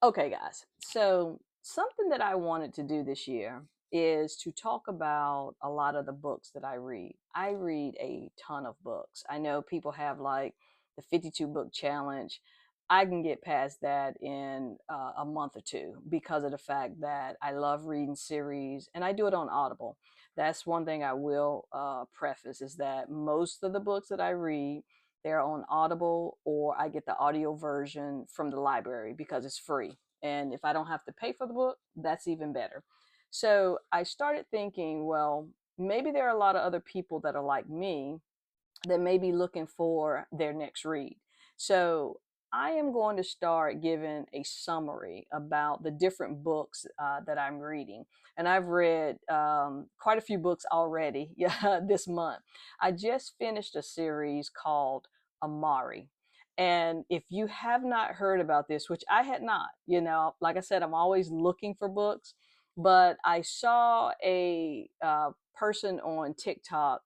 Okay, guys. So, something that I wanted to do this year is to talk about a lot of the books that I read. I read a ton of books. I know people have like the 52 book challenge. I can get past that in a month or two because of the fact that I love reading series and I do it on Audible. That's one thing I will preface is that most of the books that I read, they're on Audible or I get the audio version from the library because it's free. And if I don't have to pay for the book, that's even better. So I started thinking, well, maybe there are a lot of other people that are like me that may be looking for their next read. So I am going to start giving a summary about the different books that I'm reading. And I've read quite a few books already this month. I just finished a series called Amari. And if you have not heard about this, which I had not, like I said, I'm always looking for books, but I saw a person on TikTok.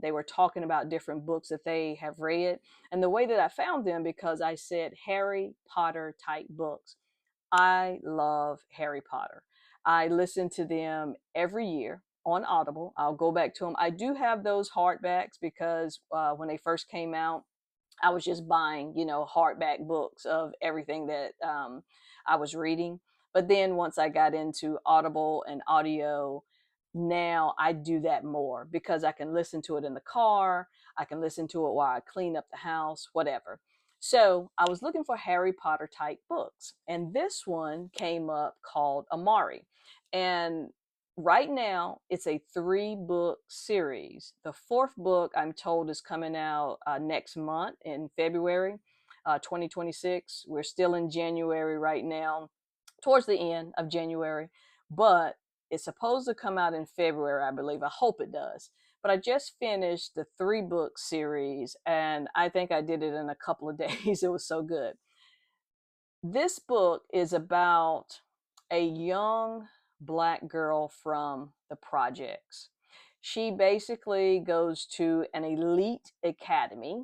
They were talking about different books that they have read. And the way that I found them, because I said Harry Potter type books, I love Harry Potter. I listen to them every year on Audible. I'll go back to them. I do have those hardbacks because when they first came out, I was just buying, hardback books of everything that I was reading. But then once I got into Audible and audio, now I do that more because I can listen to it in the car. I can listen to it while I clean up the house, whatever. So I was looking for Harry Potter type books. And this one came up called Amari. And right now it's a 3 book series. The fourth book I'm told is coming out next month in February 2026. We're still in January right now, towards the end of January, but it's supposed to come out in February, I believe. I hope it does. But I just finished the 3 book series and I think I did it in a couple of days. It was so good. This book is about a young black girl from the projects. She basically goes to an elite academy,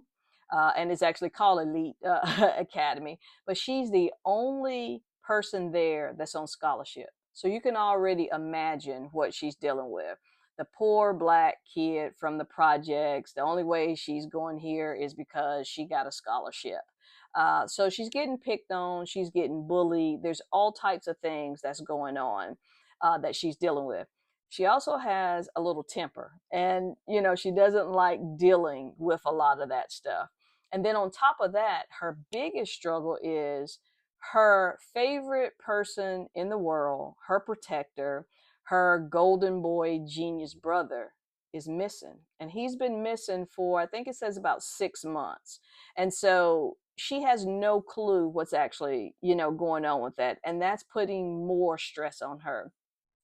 and it's actually called Elite Academy, but she's the only person there that's on scholarship. So you can already imagine what she's dealing with. The poor black kid from the projects, the only way she's going here is because she got a scholarship. So she's getting picked on, she's getting bullied. There's all types of things that's going on that she's dealing with. She also has a little temper, and she doesn't like dealing with a lot of that stuff. And then on top of that, her biggest struggle is her favorite person in the world, her protector, her golden boy genius brother is missing. And he's been missing for, I think it says about 6 months. And so she has no clue what's actually, going on with that. And that's putting more stress on her.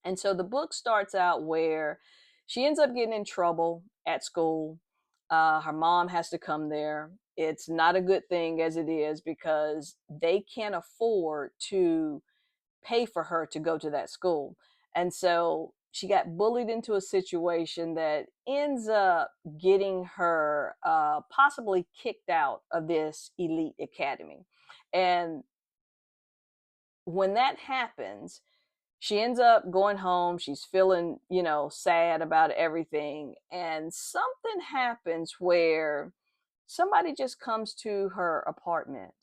And so the book starts out where she ends up getting in trouble at school. Her mom has to come there. It's not a good thing as it is because they can't afford to pay for her to go to that school. And so she got bullied into a situation that ends up getting her possibly kicked out of this elite academy. And when that happens, she ends up going home. She's feeling, sad about everything. And something happens where somebody just comes to her apartment.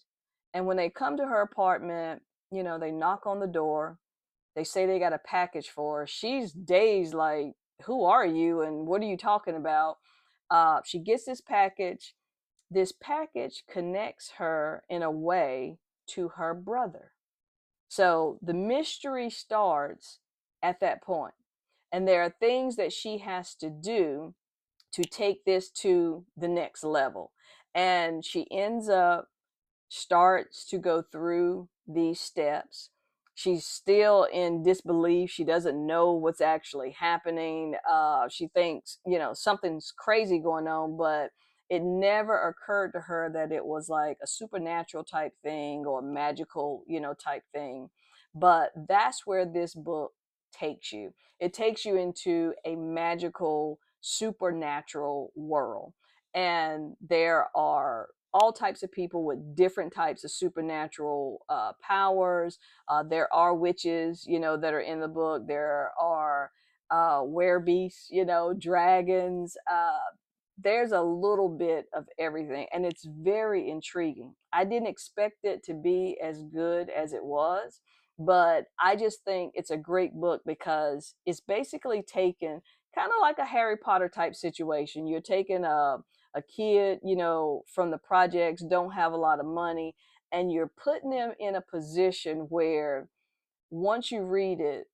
And when they come to her apartment, they knock on the door. They say they got a package for her. She's dazed, like, who are you? And what are you talking about? She gets this package. This package connects her in a way to her brother. So the mystery starts at that point. And there are things that she has to do to take this to the next level. And she ends up starts to go through these steps. She's still in disbelief. She doesn't know what's actually happening. She thinks, something's crazy going on, but it never occurred to her that it was like a supernatural type thing or magical, type thing. But that's where this book takes you. It takes you into a magical, supernatural world. And there are all types of people with different types of supernatural powers. There are witches, that are in the book. There are werebeasts, dragons. There's a little bit of everything, and it's very intriguing. I didn't expect it to be as good as it was, but I just think it's a great book because it's basically taken kind of like a Harry Potter type situation. You're taking a kid, from the projects, don't have a lot of money, and you're putting them in a position where once you read it,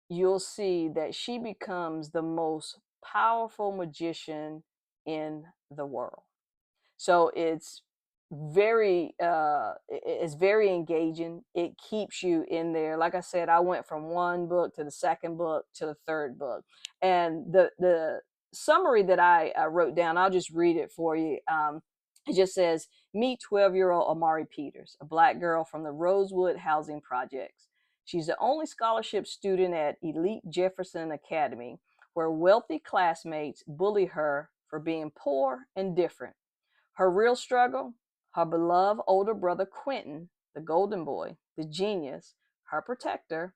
you'll see that she becomes the most powerful magician in the world. So it's very engaging. It keeps you in there. Like I said, I went from one book to the second book to the third book, and the summary that I wrote down, I'll just read it for you. It just says, meet 12-year-old Amari Peters, a black girl from the Rosewood housing projects. She's the only scholarship student at elite Jefferson Academy, where wealthy classmates bully her for being poor and different. Her real struggle: her beloved older brother Quentin, the golden boy, the genius, her protector,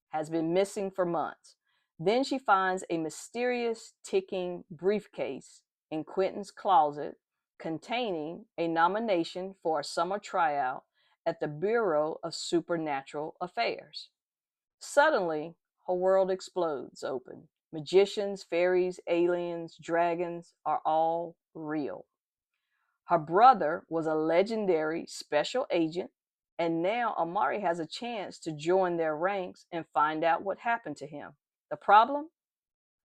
has been missing for months. Then she finds a mysterious ticking briefcase in Quentin's closet containing a nomination for a summer tryout at the Bureau of Supernatural Affairs. Suddenly, her world explodes open. Magicians, fairies, aliens, dragons are all real. Her brother was a legendary special agent, and now Amari has a chance to join their ranks and find out what happened to him. The problem?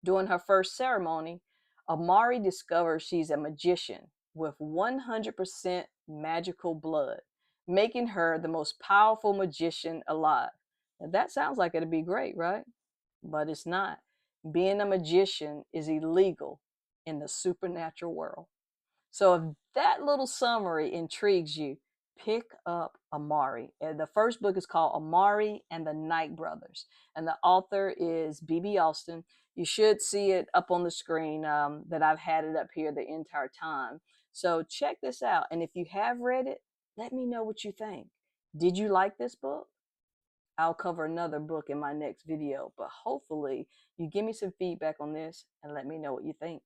During her first ceremony, Amari discovers she's a magician with 100% magical blood, making her the most powerful magician alive. Now, that sounds like it'd be great, right? But it's not. Being a magician is illegal in the supernatural world. So if that little summary intrigues you, pick up Amari. And the first book is called Amari and the Night Brothers, and the author is B.B. Alston. You should see it up on the screen, that I've had it up here the entire time. So check this out. And if you have read it, let me know what you think. Did you like this book? I'll cover another book in my next video, but hopefully you give me some feedback on this and let me know what you think.